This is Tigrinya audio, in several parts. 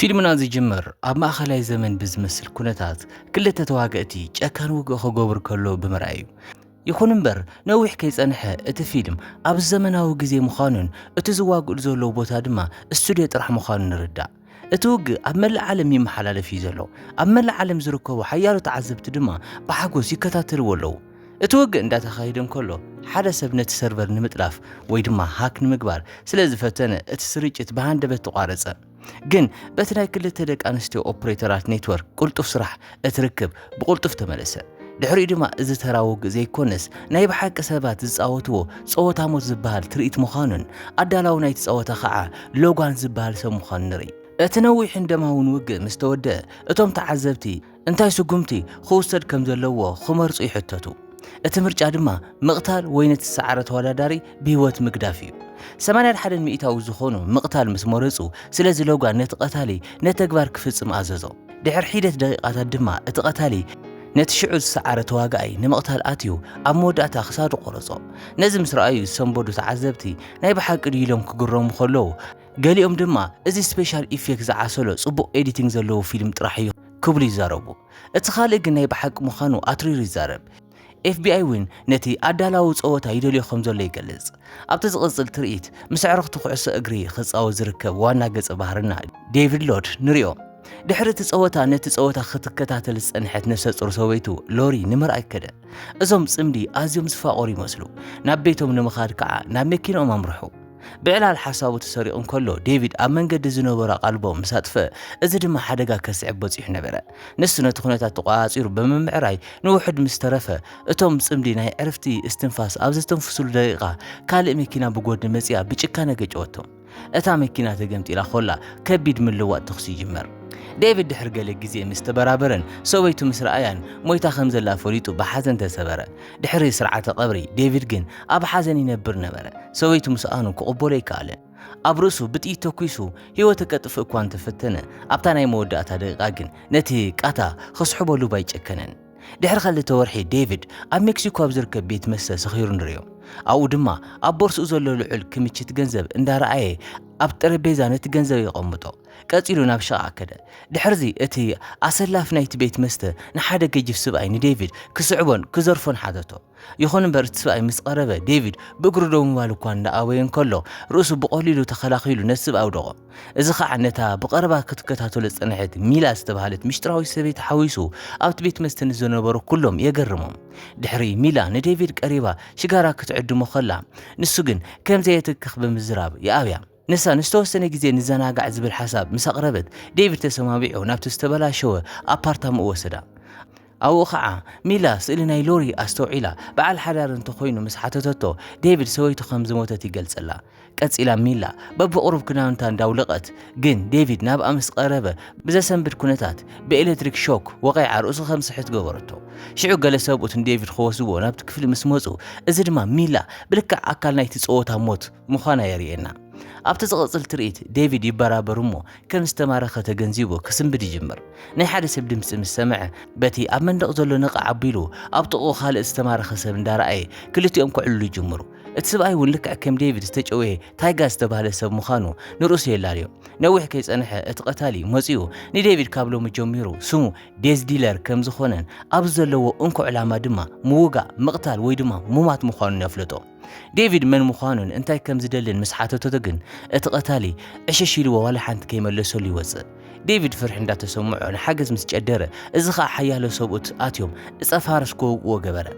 ፊልምና ዝጅምር ኣብ ማእኸላይ ዘመን ብዝመስል ኩነታት ክልተ ተዋግእቲ ጨካን ውግእ ክገብሩ ከሎ ብምርኣይ እዩ። ይኹን እምበር ነዊሕ ከይጸንሐ እቲ ፊልም ኣብ ዘመናዊ ግዜ ምዃኑን እቲ ዝዋግእሉ ዘሎ ቦታ ድማ ስቱድዮ ጥራሕ ምዃኑን ንርዳእ። እቲ ውግእ ኣብ መላእ ዓለም ይመሓላለፍ እዩ ዘሎ። ኣብ መላእ ዓለም ዝርከቡ ሓያሎ ተዓዘብቲ ድማ ብሓጎስ ይከታተልዎ ኣለዉ። እቲ ውግእ እንዳተኻየደ እንከሎ ሓደ ሰብ ነቲ ሰርቨር ንምጥላፍ ወይ ድማ ሃክ ንምግባር ስለ ዝፈተነ እቲ ስርጭት ብሃንደበት ተቋረጸ። ግን በቲ ናይ ክልተ ደቂ ኣንስትዮ ኦፕሬተራት ኔትወርክ ቁልጡፍ ስራሕ እትርክብ ብቁልጡፍ ተመለሰ። ድሕሪኡ ድማ እዚ ተራ ውግእ ዘይኮነስ ናይ ብሓቂ ሰባት ዝፃወትዎ ፀወታ ሞት ዝበሃል ትርኢት ምዃኑን ኣዳላው ናይቲ ፀወታ ከዓ ሎጓን ዝበሃል ሰብ ምዃኑ ንርኢ። እቲ ነዊሕን ደማውን ውግእ ምስ ተወድአ እቶም ተዓዘብቲ እንታይ ስጉምቲ ክውሰድ ከም ዘለዎ ክመርፁ ይሕተቱ። እቲ ምርጫ ድማ ምቕታል ወይ ነቲ ሰዓረ ተወዳዳሪ ብህይወት ምግዳፍ እዩ። 81 ሚእታዊ ዝኾኑ ምቕታል ምስ መረፁ ስለዚ ሎጓን ነቲ ቀታሊ ነተግባር ክፍጽም ኣዘዞ። ድሕሪ ሒደት ደቂቓታት ድማ እቲ ቀታሊ ነቲ ሽዑ ዝሰዓረ ተዋጋኣይ ንምቕታል ኣትዩ ኣብ መወዳእታ ክሳዱ ቆረጾ። ነዚ ምስ ረኣዩ ዝሰንበዱ ተዓዘብቲ ናይ ብሓቂ ድዩ ኢሎም ክግረሙ ከለዉ ገሊኦም ድማ እዚ ስፔሻል ኢፌክት ዝዓሰሎ ጽቡቕ ኤዲቲንግ ዘለዎ ፊልም ጥራሕ እዩ ክብሉ ይዛረቡ። እቲ ካልእ ግን ናይ ብሓቂ ምዃኑ ኣትሪሩ ይዛረብ። FBI ውን ነቲ ኣዳላዊ ፀወታ ይደልዮ ከም ዘሎ ይገልጽ። ኣብቲ ዝቕጽል ትርኢት ምስ ዕርኽቲ ኩዕሶ እግሪ ክጻወት ዝርከብ ዋና ገጸ ባህርና ዴቪድ ሎድ ንሪኦ። ድሕሪ እቲ ፀወታ ነቲ ፀወታ ክትከታተል ዝጸንሐት ነፍሰ ጡር ሰበይቱ ሎሪ ንምርኣይ ከደ። እዞም ጽምዲ ኣዝዮም ዝፋቐሩ ይመስሉ። ናብ ቤቶም ንምኻድ ከዓ ናብ መኪኖም ኣምርሑ። ብዕላል ሓሳቡ ተሰሪቑ እንከሎ ዴቪድ ኣብ መንገዲ ዝነበረ ቃልቦም ምሳጥፈ እዚ ድማ ሓደጋ ከስዕብ በፂሑ ነበረ። ንሱ ነቲ ኩነታት ተቋፂሩ ብምምዕራይ ንውሕድ ምስ ተረፈ እቶም ጽምዲ ናይ ዕርፍቲ እስትንፋስ ኣብ ዝተንፍስሉ ደቂቓ ካልእ መኪና ብጎድኒ መፂያ ብጭካነ ገጨወቶም። እታ መኪና ተገምጢላ ኾላ ከቢድ ምልዋጥ ተኽሲ ይጅመር። ዴቪድ ድሕሪ ገለ ግዜ ምስ ተበራበረን ሰበይቱ ምስ ረኣያን ሞይታ ከም ዘላ ፈሊጡ ብሓዘን ተሰበረ። ድሕሪ ስርዓተ ቀብሪ ዴቪድ ግን ኣብ ሓዘን ይነብር ነበረ። ሰበይቱ ምስኣኑ ክቕበሎ ይከኣለን። ኣብ ርእሱ ብጥይት ተኩሱ ህይወቱ ከጥፍእ እኳ እንተፈተነ ኣብታ ናይ መወዳእታ ደቂቓ ግን ነቲ ቃታ ክስሕበሉ ባይጨከነን። ድሕሪ 2 ወርሒ ዴቪድ ኣብ ሜክሲኮ ኣብ ዝርከብ ቤት መስተ ሰኺሩ ንሪኦ። ኣብኡ ድማ ኣብ ቦርስኡ ዘሎ ልዑል ክምችት ገንዘብ እንዳረኣየ ኣብ ጠረጴዛ ነቲ ገንዘብ ይቐምጦ። ቀፂሉ ናብ ሸቓ ከደ። ድሕርዚ እቲ ኣሰላፍ ናይቲ ቤት መስተ ንሓደ ገጅፍ ሰብኣይ ንዴቪድ ክስዕቦን ክዘርፎን ሓተቶ። ይኹን እምበር እቲ ሰብኣይ ምስ ቀረበ ዴቪድ ብእግሩ ደው ምባል እኳ እንዳኣበየ እንከሎ ርእሱ ብቐሊሉ ተኸላኺሉ ነቲ ሰብኣይ ኣውደቖ። እዚ ከዓ ነታ ብቐረባ ክትከታተሎ ዝጸንሐት ሚላ ዝተባሃለት ምሽጥራዊ ሰበይቲ ሓዊሱ ኣብቲ ቤት መስተ ንዝነበሩ ኩሎም የገርሞም። ድሕሪ ሚላ ንዴቪድ ቀሪባ ሽጋራ ክትዕድሞ ኸላ ንሱ ግን ከምዘየትክኽ ብምዝራብ ይኣብያ። ንሳ ንዝተወሰነ ግዜ ንዘናጋዕ ዝብል ሓሳብ ምስ ኣቕረበት ዴቪድ ተሰማቢዑ ናብቲ ዝተበላሸወ ኣፓርታማ ወሰዳ። ኣብኡ ከዓ ሚላ ስእሊ ናይ ሎሪ ኣስተውዒላ በዓል ሓዳር እንተኾይኑ ምስ ሓተተቶ ዴቪድ ሰበይቱ ከም ዝሞተት ይገልጸላ። ቀፂላ ሚላ በብቕሩብ ክዳውንታ እንዳውለቐት ግን ዴቪድ ናብኣ ምስ ቀረበ ብዘሰንብድ ኩነታት ብኤሌክትሪክ ሾክ ወቒዓ ርእሱ ከም ስሕት ገበረቶ። ሽዑ ገለ ሰብኡት ንዴቪድ ክወስድዎ ናብቲ ክፍሊ ምስ መፁ እዚ ድማ ሚላ ብልክዕ ኣካል ናይቲ ፀወታ ሞት ምዃና የርእየና። ኣብቲ ዝቕጽል ትርኢት ዴቪድ ይበራበር እሞ ከም ዝተማረኸ ተገንዚቡ ክስንብድ ይጅምር። ናይ ሓደ ሰብ ድምፂ ምስ ሰምዐ በቲ ኣብ መንደቕ ዘሎ ነቓ ዓቢሉ ኣብ ጥቕኡ ካልእ ዝተማረኸ ሰብ እንዳረኣየ ክልቲኦም ክዕልሉ ይጅምሩ። እቲ ሰብኣይ እውን ልክዕ ከም ዴቪድ ዝተጨወየ ታይጋ ዝተባሃለ ሰብ ምዃኑ ንርእሱ የላልዮ። ነዊሕ ከይጸንሐ እቲ ቀታሊ መፂኡ ንዴቪድ ካብ ሎሚ ጀሚሩ ስሙ ዴዝ ዲለር ከም ዝኾነን ኣብዚ ዘለዎ እንኩዕ ዕላማ ድማ ምውጋእ ምቕታል ወይ ድማ ሙማት ምዃኑን የፍለጦ። ዴቪድ መን ምዃኑን እንታይ ከም ዝደልን ምስ ሓተተቶ ግን እቲ ቀታሊ ዕሸሽ ኢልዎ ዋላ ሓንቲ ከይመለሰሉ ይወፅእ። ዴቪድ ፍርሒ እንዳተሰምዖ ንሓገዝ ምስ ጨደረ እዚ ከዓ ሓያሎ ሰብኡት ኣትዮም እፀፋርስ ክወግእዎ ገበረ።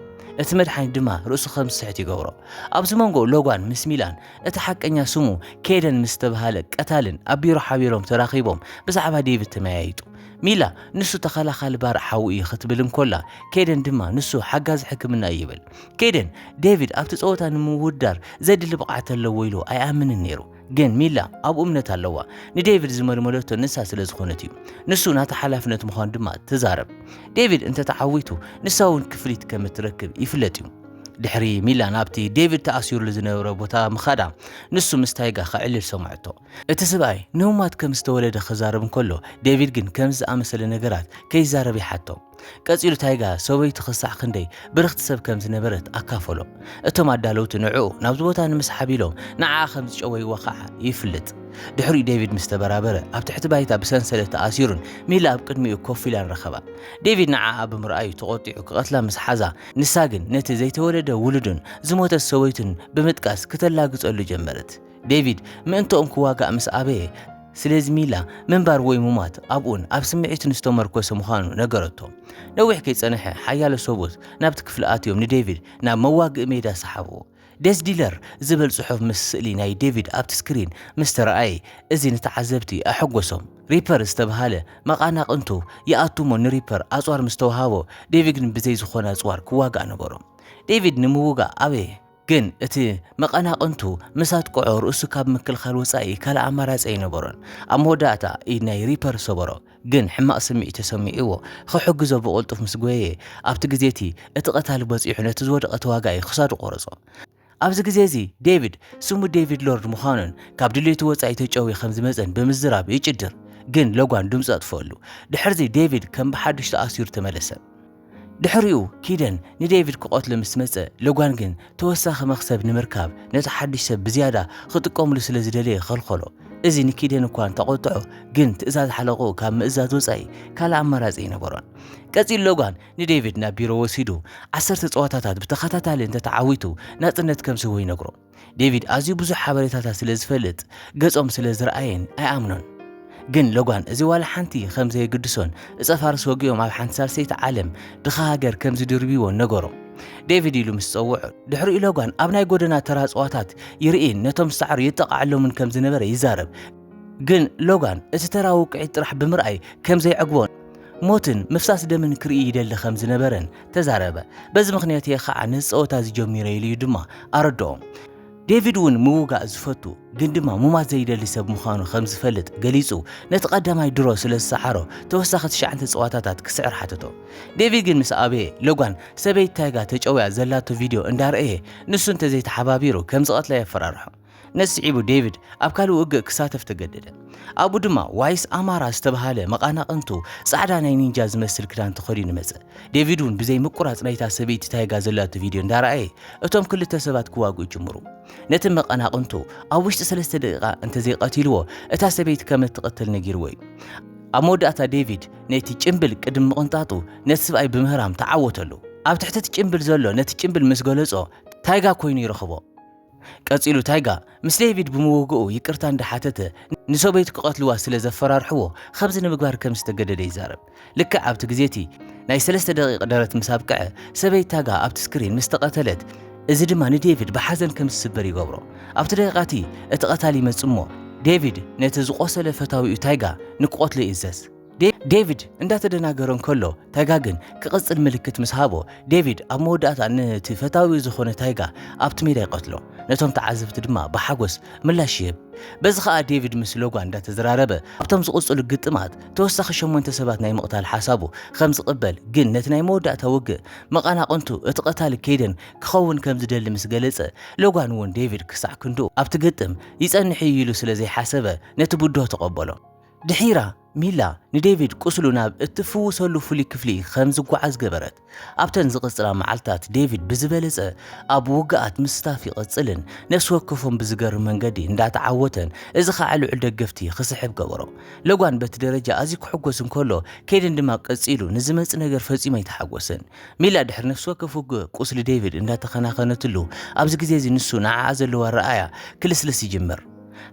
እቲ መድሓኒት ድማ ርእሱ ከም ዝስሕት ይገብሮ። ኣብዚ መንጎ ሎጓን ምስ ሚላን እቲ ሓቀኛ ስሙ ኬደን ምስ ተባሃለ ቀታልን ኣብ ቢሮ ሓቢሮም ተራኺቦም ብዛዕባ ዴቪድ ተመያይጡ። ሚላ ንሱ ተኸላኻሊ ባርዕ ሓዊ እዩ ክትብል እንኮላ ኬደን ድማ ንሱ ሓጋዝ ሕክምና ይብል። ኬደን ዴቪድ ኣብቲ ፀወታ ንምውዳር ዘድሊ ብቕዓት ኣለዎ ኢሉ ኣይኣምንን ነይሩ። ግን ሚላ ኣብኡ እምነት ኣለዋ። ንዴቪድ ዝመልመለቶ ንሳ ስለ ዝኾነት እዩ። ንሱ ናታ ሓላፍነት ምዃኑ ድማ ትዛረብ። ዴቪድ እንተተዓዊቱ ንሳ እውን ክፍሊት ከም እትረክብ ይፍለጥ እዩ። ድሕሪ ሚላ ናብቲ ዴቪድ ተኣሲሩሉ ዝነበረ ቦታ ምኻዳ ንሱ ምስ ታይጋ ክዕልል ሰማዕቶ። እቲ ሰብኣይ ንህሙማት ከም ዝተወለደ ክዛረብ እንከሎ ዴቪድ ግን ከም ዝኣመሰለ ነገራት ከይዛረብ ይሓቶ። ቀፂሉ ታይጋ ሰበይቱ ክሳዕ ክንደይ ብርክቲ ሰብ ከም ዝነበረት ኣካፈሎ እቶም ኣዳለውቲ ንዕኡ ናብዚ ቦታ ንምስሓብ ኢሎም ንዓ ከም ዝጨወይዎ ከዓ ይፍልጥ ድሕሪ ዴቪድ ምስ ተበራበረ ኣብ ትሕቲ ባይታ ብሰንሰለት ተኣሲሩን ሚላ ኣብ ቅድሚኡ ኮፍ ኢላ ረኸባ ዴቪድ ንዓ ብምርኣዩ ተቆጢዑ ክቐትላ ምስ ሓዛ ንሳ ግን ነቲ ዘይተወለደ ውሉድን ዝሞተት ሰበይቱን ብምጥቃስ ከተላግፀሉ ጀመረት ዴቪድ ምእንቶም ክዋጋእ ምስ ኣበየ ስለዚ ሚላ መንባር ወይ ሙማት ኣብኡን ኣብ ስምዒቱ ንስተመርኮሰ ምዃኑ ነገረቶ ነዊሕ ከይጸንሐ ሓያሎ ሰብኡት ናብቲ ክፍሊ ኣትዮም ንዴቪድ ናብ መዋግኢ ሜዳ ሰሓብዎ ደስ ዲለር ዝብል ጽሑፍ ምስ ስእሊ ናይ ዴቪድ ኣብቲ ስክሪን ምስ ተረኣየ እዚ ንተዓዘብቲ ኣሐጎሶም ሪፐር ዝተባሃለ መቃናቅንቱ ይኣቱሞ ንሪፐር ኣጽዋር ምስ ተዋሃቦ ዴቪድ ግን ብዘይ ዝኾነ ኣጽዋር ክዋጋእ ነበሮ ዴቪድ ንምውጋእ ኣበየ ግን እቲ መቃናቅንቱ ምሳት ቆዖ ርእሱ ካብ ምክልኻል ወፃኢ ካልእ ኣማራፂ ኣይነበሮን ኣብ መወዳእታ ኢድ ናይ ሪፐር ሰበሮ ግን ሕማቕ ስምዒት ተሰሚዕዎ ክሕግዞ ብቕልጡፍ ምስ ጎየየ ኣብቲ ግዜቲ እቲ ቀታሊ በፂሑ ነቲ ዝወደቐ ተዋጋኢ ክሳዱ ቆረጾ ኣብዚ ግዜ እዚ ዴቪድ ስሙ ዴቪድ ሎርድ ምዃኑን ካብ ድሌቱ ወፃኢ ተጨዊ ከም ዝመፀን ብምዝራብ ይጭድር ግን ለጓን ድምፁ ኣጥፍአሉ ድሕርዚ ዴቪድ ከም ብሓድሽ ተኣሲሩ ተመለሰ ድሕሪኡ ኪደን ንዴቪድ ክቆትሎ ምስ መፀ ለጓን ግን ተወሳኺ መክሰብ ንምርካብ ነቲ ሓድሽ ሰብ ብዝያዳ ክጥቀምሉ ስለ ዝደለየ ከልከሎ እዚ ንኪደን እኳን ተቆጥዖ ግን ትእዛዝ ሓለቑ ካብ ምእዛዝ ወፃኢ ካልእ ኣማራፂ ይነበሮን ቀፂሉ ለጓን ንዴቪድ ናብ ቢሮ ወሲዱ 10 ፀዋታታት ብተኸታታሊ እንተተዓዊቱ ናጽነት ከም ዝህቦ ይነግሮ ዴቪድ ኣዝዩ ብዙሕ ሓበሬታታት ስለ ዝፈልጥ ገጾም ስለ ዝረኣየን ኣይኣምኖን ግን ለጓን እዚ ዋላ ሓንቲ ከም ዘይግድሶን እፀፋርስ ወጊኦም ኣብ ሓንቲ ሳልሰይቲ ዓለም ድኻ ሃገር ከም ዝድርብይዎ ነገሮ ዴቪድ ኢሉ ምስ ፀውዑ ድሕሪኡ ለጓን ኣብ ናይ ጎደና ተራ ፀዋታት ይርኢን ነቶም ሳዕሪ ይጠቃዓሎምን ከም ዝነበረ ይዛረብ ግን ለጓን እቲ ተራ ውቅዒት ጥራሕ ብምርኣይ ከም ዘይዕግቦን ሞትን ምፍሳስ ደምን ክርኢ ይደሊ ከም ዝነበረን ተዛረበ በዚ ምክንያት ከዓ ነዚ ፀወታ ዝጀሚረ ኢሉ ድማ ኣረድኦም ዴቪድ ውን ምውጋእ ዝፈቱ ግን ድማ ሙማት ዘይደሊ ሰብ ምዃኑ ከም ዝፈልጥ ገሊጹ ነቲ ቀዳማይ ድሮ ስለ ዝሰዓሮ ተወሳኺ 9 ፀዋታታት ክስዕር ሓተቶ ዴቪድ ግን ምስ ኣበየ ለጓን ሰበይቲ ታይጋ ተጨውያ ዘላቶ ቪድዮ እንዳርአየ ንሱ እንተዘይተሓባቢሩ ከም ዝቐትላ የፈራርሖ ነስዒቡ ዴቪድ ኣብ ካልእ ውግእ ክሳተፍ ተገደደ ኣቡ ድማ ዋይስ ኣማራ ዝተባሃለ መቃናቅንቱ ጻዕዳ ናይ ኒንጃ ዝመስል ክዳን ተኸዲኑ መጸ ዴቪድ ውን ብዘይ ምቁራጽ ናይታ ሰበይቲ ታይጋ ዘላቶ ቪድዮ እንዳርአየ እቶም ክልተ ሰባት ክዋግኡ ጅምሩ ነቲ መቃናቅንቱ ኣብ ውሽጢ 3 ደቂቓ እንተዘይቀቲልዎ እታ ሰበይቲ ከም እትቐትል ነጊርዎ እዩ ኣብ መወዳእታ ዴቪድ ነቲ ጭምብል ቅድሚ ምቕንጣጡ ነቲ ሰብኣይ ብምህራም ተዓወተሉ ኣብ ትሕቲ እቲ ጭምብል ዘሎ ነቲ ጭምብል ምስ ገለጾ ታይጋ ኮይኑ ይረኽቦ ቀፂሉ ታይጋ ምስ ዴቪድ ብምውግኡ ይቅርታ እንዳሓተተ ንሰበይቱ ክቐትልዋ ስለ ዘፈራርሕዎ ከምዚ ንምግባር ከም ዝተገደደ ይዛረብ ልክዕ ኣብቲ ግዜቲ ናይ 3 ደቂቕ ደረት ምስ ኣብቅዐ ሰበይቲ ታይጋ ኣብቲ ስክሪን ምስ ተቐተለት እዚ ድማ ንዴቪድ ብሓዘን ከም ዝስበር ይገብሮ ኣብቲ ደቂቓቲ እቲ ቀታሊ ይመጽሞ ዴቪድ ነቲ ዝቆሰለ ፈታዊኡ ታይጋ ንክቆትሎ ይእዘዝ ዴቪድ እንዳተደናገረን ከሎ ታይጋ ግን ክቕጽል ምልክት ምስ ሃቦ ዴቪድ ኣብ መወዳእታ ነቲ ፈታዊኡ ዝኾነ ታይጋ ኣብቲ ሜዳ ይቀትሎ ነቶም ተዓዘብቲ ድማ ብሓጎስ ምላሽ ይህብ በዚ ከዓ ዴቪድ ምስ ለጓን እንዳተዘራረበ ኣብቶም ዝቕጽሉ ግጥማት ተወሳኺ 8 ሰባት ናይ ምቕታል ሓሳቡ ከም ዝቕበል ግን ነቲ ናይ መወዳእታ ውግእ መቃናቅንቱ እቲ ቀታሊ ከይደን ክኸውን ከም ዝደሊ ምስ ገለጸ ለጓን ውን ዴቪድ ክሳዕ ክንዱ ኣብቲ ግጥም ይጸንሕ ኢሉ ስለ ዘይሓሰበ ነቲ ቡዶ ተቐበሎ ድሒራ ሚላ ንዴቪድ ቁስሉ ናብ እትፍውሰሉ ፍሉይ ክፍሊ ከም ዝጓዓዝ ገበረት ኣብተን ዝቕጽላ መዓልታት ዴቪድ ብዝበለጸ ኣብ ውግኣት ምስታፍ ይቐጽልን ነፍሲ ወከፎም ብዝገርም መንገዲ እንዳተዓወተን እዚ ከዓ ልዑል ደገፍቲ ክስሕብ ገበሮ ለጓን በቲ ደረጃ ኣዝዩ ክሕጎስ እንከሎ ከይደን ድማ ቀፂሉ ንዝመጽ ነገር ፈጺሞ ይተሓጎስን ሚላ ድሕሪ ነፍሲ ወከፍ ውግእ ቁስሊ ዴቪድ እንዳተኸናኸነትሉ ኣብዚ ግዜ እዚ ንሱ ንዓዓ ዘለዋ ረኣያ ክልስልስ ይጅምር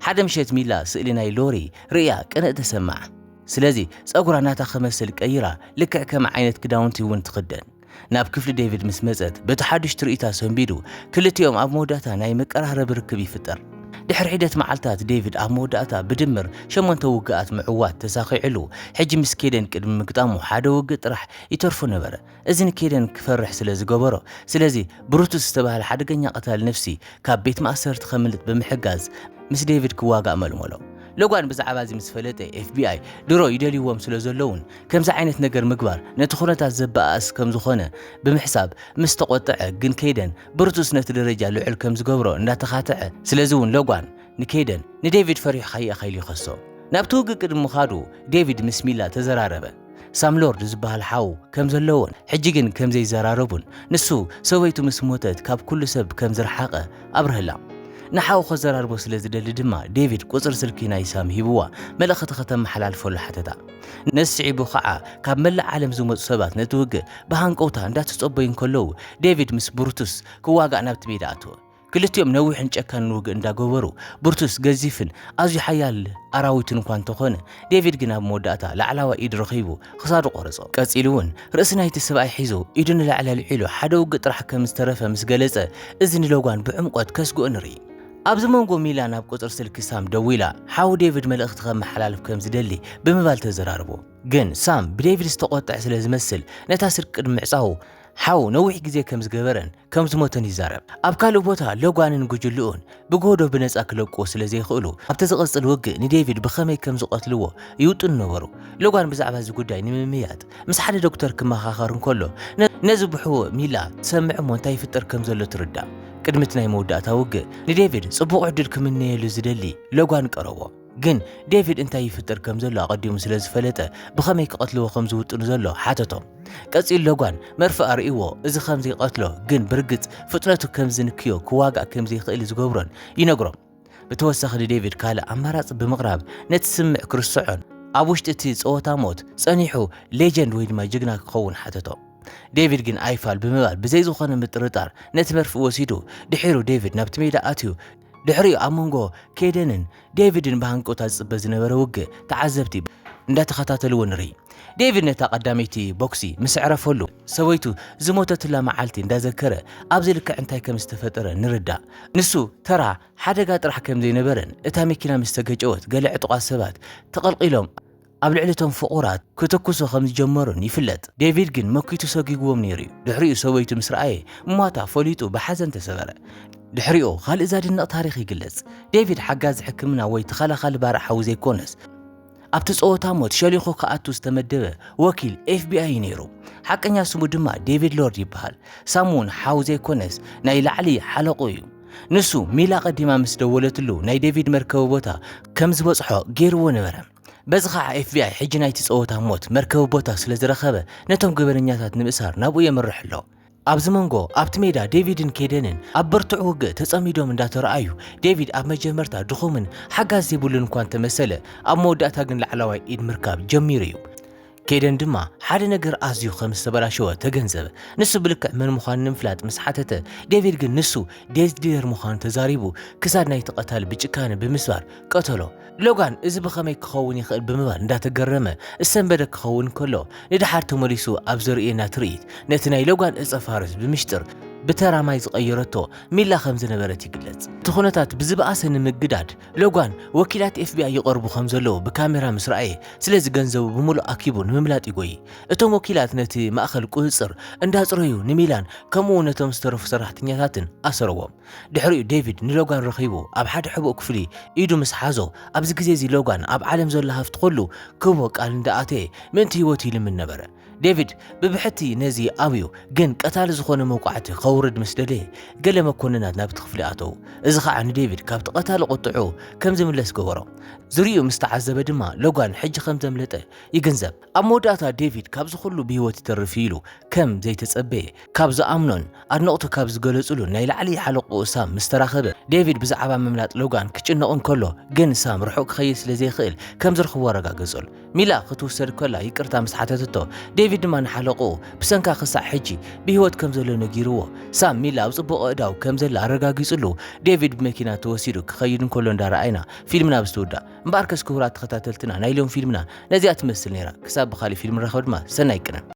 ሓደ ምሸት ሚላ ስእሊ ናይ ሎሪ ርያ ቅንእ ተሰማዕ ስለዚ ጸጉራ ናታ ከመሰል ቀይራ ልክዕ ከም ዓይነት ክዳውንቲ ውን ትኽደን ናብ ክፍሊ ዴቪድ ምስ መጸት በቲ ሓድሽ ትርኢታ ሰንቢዱ ክልቲኦም ኣብ መወዳእታ ናይ መቀራረቢ ርክብ ይፍጠር ድሕሪ ሒደት መዓልታት ዴቪድ ኣብ መወዳእታ ብድምር 8 ውግኣት ምዕዋት ተሳኺዕሉ ሕጂ ምስ ኬደን ቅድሚ ምግጣሙ ሓደ ውግእ ጥራሕ ይተርፎ ነበረ እዚ ንኬደን ክፈርሕ ስለ ዝገበሮ ስለዚ ብሩቱስ ዝተባሃለ ሓደገኛ ቀታሊ ነፍሲ ካብ ቤት ማእሰርቲ ከምልጥ ብምሕጋዝ ምስ ዴቪድ ክዋጋእ መልመሎ ለጓን ብዛዕባ እዚ ምስ ፈለጠ FBI ድሮ ይደልይዎም ስለ ዘለውን ከምዚ ዓይነት ነገር ምግባር ነቲ ኩነታት ዘበኣስ ከም ዝኾነ ብምሕሳብ ምስ ተቆጥዐ ግን ከይደን ብሩቱስ ነቲ ደረጃ ልዑል ከም ዝገብሮ እንዳተኻትዐ ስለዚ እውን ለጓን ንከይደን ንዴቪድ ፈሪሑ ከይእኸይሉ ይኸሶ ናብቲ ውግእ ቅድሚ ምኻዱ ዴቪድ ምስ ሚላ ተዘራረበ ሳም ሎርድ ዝበሃል ሓው ከም ዘለዎን ሕጂ ግን ከም ዘይዘራረቡን ንሱ ሰበይቱ ምስ ሞተት ካብ ኩሉ ሰብ ከም ዝረሓቐ ኣብርህላ ንሓው ከዘራርቦ ስለ ዝደሊ ድማ ዴቪድ ቁፅሪ ስልኪ ናይ ሳም ሂብዋ መልእኽቲ ከተመሓላልፈሉ ሓተታ ነስዒቡ ከዓ ካብ መላእ ዓለም ዝመፁ ሰባት ነቲ ውግእ ብሃንቀውታ እንዳተፀበዩ ከለዉ ዴቪድ ምስ ብሩቱስ ክዋጋእ ናብቲ ሜዳ ኣተወ ክልቲኦም ነዊሕን ጨካንን ውግእ እንዳገበሩ ብሩቱስ ገዚፍን ኣዝዩ ሓያል ኣራዊትን እኳ እንተኾነ ዴቪድ ግን ኣብ መወዳእታ ላዕለዋይ ኢድ ረኺቡ ክሳዱ ቆረፆ ቀፂሉ እውን ርእሲ ናይቲ ሰብኣይ ሒዙ ኢዱ ንላዕሊ ኣልዒሉ ሓደ ውግእ ጥራሕ ከም ዝተረፈ ምስ ገለፀ እዚ ንሎጓን ብዕምቆት ከስግኦ ንርኢ ኣብዚ መንጎ ሚላ ናብ ቁፅሪ ስልኪ ሳም ደው ኢላ ሓው ዴቪድ መልእኽቲ ከመሓላልፍ ከም ዝደሊ ብምባል ተዘራርቦ ግን ሳም ብዴቪድ ዝተቆጥዕ ስለ ዝመስል ነታ ስልኪ ቅድሚ ምዕፃው ሓው ነዊሕ ግዜ ከም ዝገበረን ከም ዝሞተን ይዛረብ ኣብ ካልእ ቦታ ሎጓንን ጉጅልኡን ብጎዶ ብነፃ ክለቅዎ ስለ ዘይኽእሉ ኣብቲ ዝቐፅል ውግእ ንዴቪድ ብኸመይ ከም ዝቐትልዎ ይውጥኑ ነበሩ ሎጓን ብዛዕባ እዚ ጉዳይ ንምምያጥ ምስ ሓደ ዶክተር ክመኻኸር እንከሎ ነዚ ብሕዎ ሚላ ትሰምዕ እሞ እንታይ ይፍጠር ከም ዘሎ ትርዳእ ቅድሚት ናይ መወዳእታ ውግእ ንዴቪድ ጽቡቕ ዕድል ክምነየሉ ዝደሊ ሎጓን ቀረቦ ግን ዴቪድ እንታይ ይፍጠር ከም ዘሎ ኣቐዲሙ ስለ ዝፈለጠ ብኸመይ ክቐትልዎ ከም ዝውጥኑ ዘሎ ሓተቶም ቀፂሉ ሎጓን መርፍእ ኣርእይዎ እዚ ከም ዘይቐትሎ ግን ብርግፅ ፍጥነቱ ከም ዝንክዮ ክዋጋእ ከም ዘይኽእል ዝገብሮን ይነግሮም ብተወሳኺ ንዴቪድ ካልእ ኣማራፂ ብምቕራብ ነቲ ስምዕ ክርስዖን ኣብ ውሽጢ እቲ ፀወታ ሞት ጸኒሑ ሌጀንድ ወይ ድማ ጅግና ክኸውን ሓተቶም ዴቪድ ግን ኣይፋል ብምባል ብዘይ ዝኾነ ምጥርጣር ነቲ መርፍእ ወሲዱ ድሒሩ ዴቪድ ናብቲ ሜዳ ኣትዩ ድሕሪኡ ኣብ መንጎ ኬደንን ዴቪድን ብሃንቀውታ ዝፅበ ዝነበረ ውግእ ተዓዘብቲ እንዳተኸታተልዎ ንርኢ ዴቪድ ነታ ቀዳመይቲ ቦክሲ ምስ ዕረፈሉ ሰበይቱ ዝሞተትላ መዓልቲ እንዳዘከረ ኣብዚ ልክዕ እንታይ ከም ዝተፈጠረ ንርዳእ ንሱ ተራ ሓደጋ ጥራሕ ከም ዘይነበረን እታ መኪና ምስ ተገጨወት ገለ ዕጡቓት ሰባት ተቐልቂሎም ኣብ ልዕሊቶም ፍቑራት ክተኩሶ ከም ዝጀመሩን ይፍለጥ ዴቪድ ግን መኪቱ ሰጊግዎም ነይሩ ድሕሪኡ ሰበይቱ ምስ ረኣየ እሟታ ፈሊጡ ብሓዘን ተሰበረ ድሕሪኡ ካልእ ዘድንቕ ታሪክ ይግለጽ ዴቪድ ሓጋዚ ሕክምና ወይ ተኸላኻሊ ባርዕ ሓዊ ዘይኮነስ ኣብቲ ፀወታ ሞት ሸሊኹ ከኣቱ ዝተመደበ ወኪል FBI ነይሩ ሓቀኛ ስሙ ድማ ዴቪድ ሎርድ ይበሃል ሳም እውን ሓዊ ዘይኮነስ ናይ ላዕሊ ሓለቑ እዩ ንሱ ሚላ ቀዲማ ምስ ደወለትሉ ናይ ዴቪድ መርከቢ ቦታ ከም ዝበፅሖ ገይርዎ ነበረ በዚ ከዓ FBI ሕጂ ናይቲ ፀወታ ሞት መርከቢ ቦታ ስለ ዝረኸበ ነቶም ገበነኛታት ንምእሳር ናብኡ የመርሕ ኣሎ ኣብዚ መንጎ ኣብቲ ሜዳ ዴቪድን ኬደንን ኣብ ብርቱዕ ውግእ ተጸሚዶም እንዳተረኣዩ ዴቪድ ኣብ መጀመርታ ድኹምን ሓጋዝ ዘይብሉን እኳ እንተመሰለ ኣብ መወዳእታ ግን ላዕለዋይ ኢድ ምርካብ ጀሚሩ እዩ ኬደን ድማ ሓደ ነገር ኣዝዩ ከም ዝተበላሸወ ተገንዘበ ንሱ ብልክዕ መን ምዃኑ ንምፍላጥ ምስ ሓተተ ዴቪድ ግን ንሱ ዴዝዲር ምዃኑ ተዛሪቡ ክሳድ ናይቲ ቀታሊ ብጭካነ ብምስባር ቀተሎ ሎጋን እዚ ብኸመይ ክኸውን ይኽእል ብምባል እንዳተገረመ እሰንበደ ክኸውን ከሎ ንድሓር ተመሊሱ ኣብ ዘርእየና ትርኢት ነቲ ናይ ሎጋን ዕፀ ፋርስ ብምሽጥር بتراماي زغيرته ميلا خمز نبرت يقلص تخونتات بزباسه ንምግዳድ ሎጓን ወኪላት FBI ይቀርቡ ከምዘለው በካሜራ ምስራኤ ስለዚ ገንዘቡ ብሙሉ አኪቡ ንምምላጥ ይጎይ እቶም ወኪላት ነቲ ማእኸል ቁጽር እንዳጽረዩ ንሚላን ከምኡ ነቶም ዝተረፉ ሰራሕተኛታትን አሰረዎም ድሕሪኡ ዴቪድ ንሎጓን ረኺቡ ኣብ ሓደ ሕቦ ክፍሊ ኢዱ ምስ ሓዞ ኣብዚ ግዜ እዚ ሎጓን ኣብ ዓለም ዘሎ ሃፍት ኩሉ ክቦ ቃል እንዳኣተ ምንቲ ህይወት ይልምን ነበረ ዴቪድ ببحتي نزي أبيو جن قتال زخون موقعته خورد مسدله قال مكوننات نابت خفلياته إذا عن ديفيد كابت قتال قطعوه كم زملس جوره زريو مستعذب دما لوغان حج خمس ملته يجنزب أموداتا ديفيد كابز خلو بيوت ترفيلو كم زي تسأبه كابز أمنون النقطة كابز جلسولو نيل علي حلق وسام مستراخبه ديفيد بزعبا مملات لوغان كتشنا أون كله جن سام رحوك خيس لزي خيل كم زرخ ورقة جزول ميلا خطو سر كله يكرتا مسحتته ديفيد ما نحلقو بسنكا خصع حجي بهوت كم زلو نجيروه سام ميلا وصبو أداو كم زل عرقا جيسلو ديفيد بمكينة توسيرو كخيرن كلون دار عينا فيلمنا بستودا مباركس كورات خطاتلتنا نايلون فيلمنا نزيات مثل نيرا كساب بخالي فيلم رخود ما سنايكنا